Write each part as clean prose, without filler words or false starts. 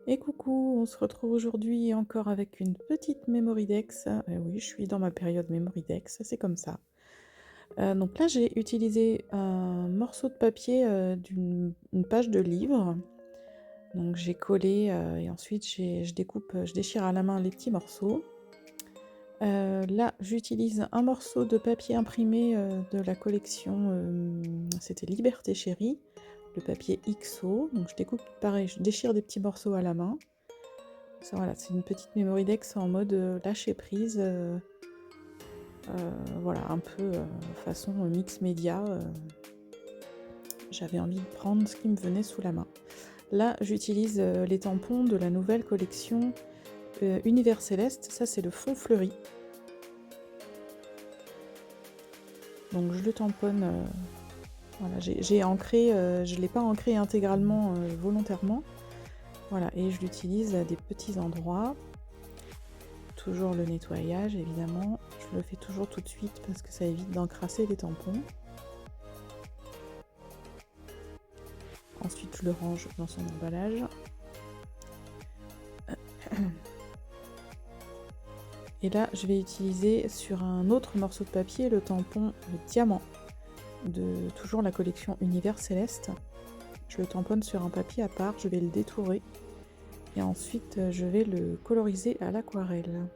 Et coucou, on se retrouve aujourd'hui encore avec une petite Mémoridex. Oui, je suis dans ma période Mémoridex, c'est comme ça. Donc là, j'ai utilisé un morceau de papier d'une une page de livre. Donc j'ai collé et ensuite je découpe, je déchire à la main les petits morceaux. Là, j'utilise un morceau de papier imprimé de la collection, c'était Liberté Chérie, le papier XO. Donc je découpe pareil, je déchire des petits morceaux à la main. Ça, voilà, c'est une petite Mémoridex en mode lâcher prise, voilà, un peu façon mix média. J'avais envie de prendre ce qui me venait sous la main. Là, j'utilise les tampons de la nouvelle collection Univers Céleste. Ça, c'est le fond fleuri. Donc, je le tamponne. Voilà, j'ai ancré, je ne l'ai pas ancré intégralement volontairement. Voilà, et je l'utilise à des petits endroits. Toujours le nettoyage, évidemment. Je le fais toujours tout de suite parce que ça évite d'encrasser les tampons. Ensuite, je le range dans son emballage. Et là, je vais utiliser sur un autre morceau de papier le tampon le diamant de toujours la collection Univers Céleste. Je le tamponne sur un papier à part, je vais le détourer et ensuite je vais le coloriser à l'aquarelle.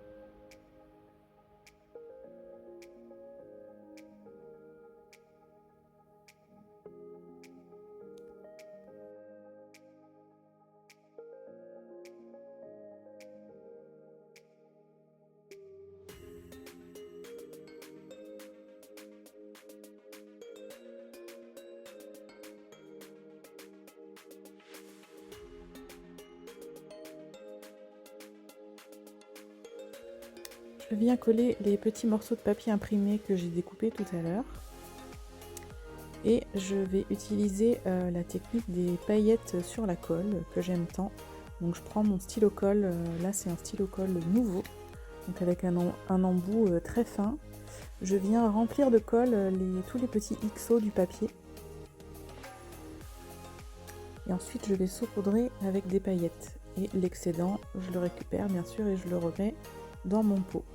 Je viens coller les petits morceaux de papier imprimé que j'ai découpés tout à l'heure. Et je vais utiliser la technique des paillettes sur la colle que j'aime tant. Donc je prends mon stylo colle, là c'est un stylo colle nouveau, donc avec un embout très fin. Je viens remplir de colle tous les petits XO du papier. Et ensuite je vais saupoudrer avec des paillettes. Et l'excédent, je le récupère bien sûr et je le remets dans mon pot.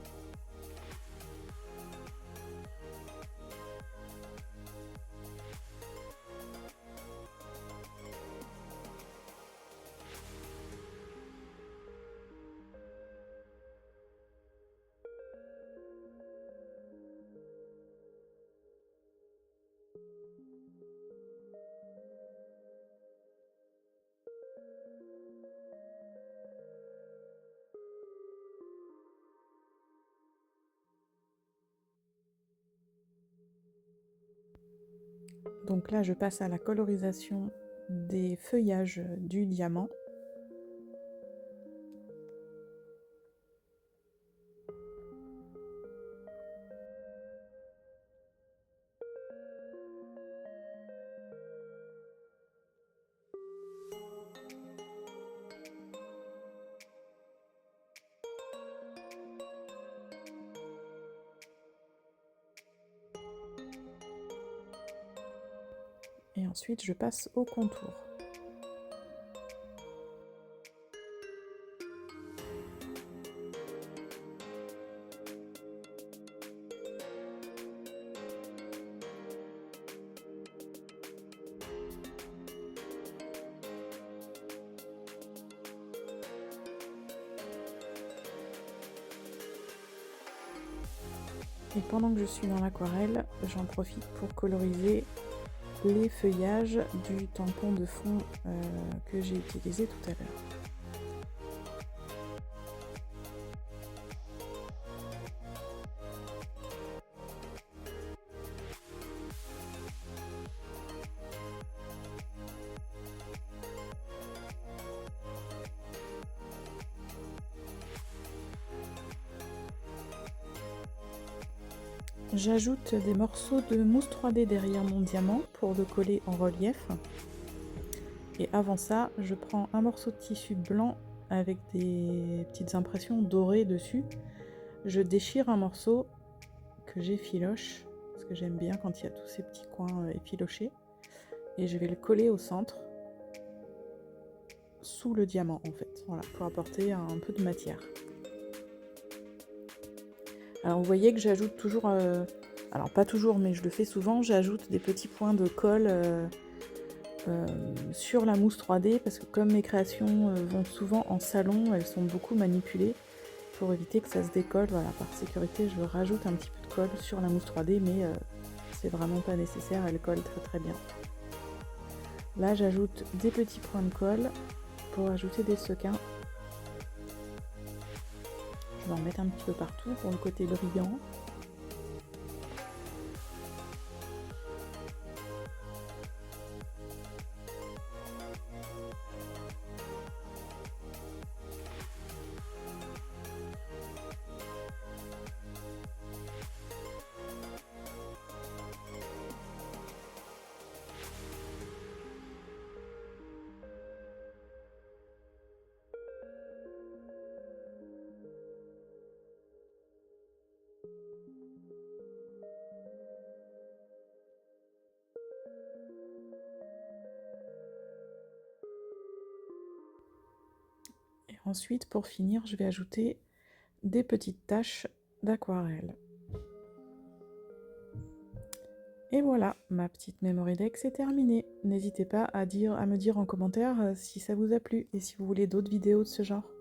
Donc là, je passe à la colorisation des feuillages du diamant. Et ensuite, je passe au contour. Et pendant que je suis dans l'aquarelle, j'en profite pour coloriser les feuillages du tampon de fond que j'ai utilisé tout à l'heure. J'ajoute des morceaux de mousse 3D derrière mon diamant pour le coller en relief. Et avant ça, je prends un morceau de tissu blanc avec des petites impressions dorées dessus. Je déchire un morceau que j'effiloche, parce que j'aime bien quand il y a tous ces petits coins effilochés. Et je vais le coller au centre, sous le diamant en fait, voilà, pour apporter un peu de matière. Alors vous voyez que j'ajoute toujours, alors pas toujours mais je le fais souvent, j'ajoute des petits points de colle sur la mousse 3D parce que comme mes créations vont souvent en salon, elles sont beaucoup manipulées. Pour éviter que ça se décolle, voilà, par sécurité je rajoute un petit peu de colle sur la mousse 3D mais c'est vraiment pas nécessaire, elle colle très très bien. Là j'ajoute des petits points de colle pour ajouter des sequins. Je vais en mettre un petit peu partout pour le côté brillant. Et ensuite, pour finir, je vais ajouter des petites taches d'aquarelle. Et voilà, ma petite Memory Dex est terminée. N'hésitez pas à me dire en commentaire si ça vous a plu et si vous voulez d'autres vidéos de ce genre.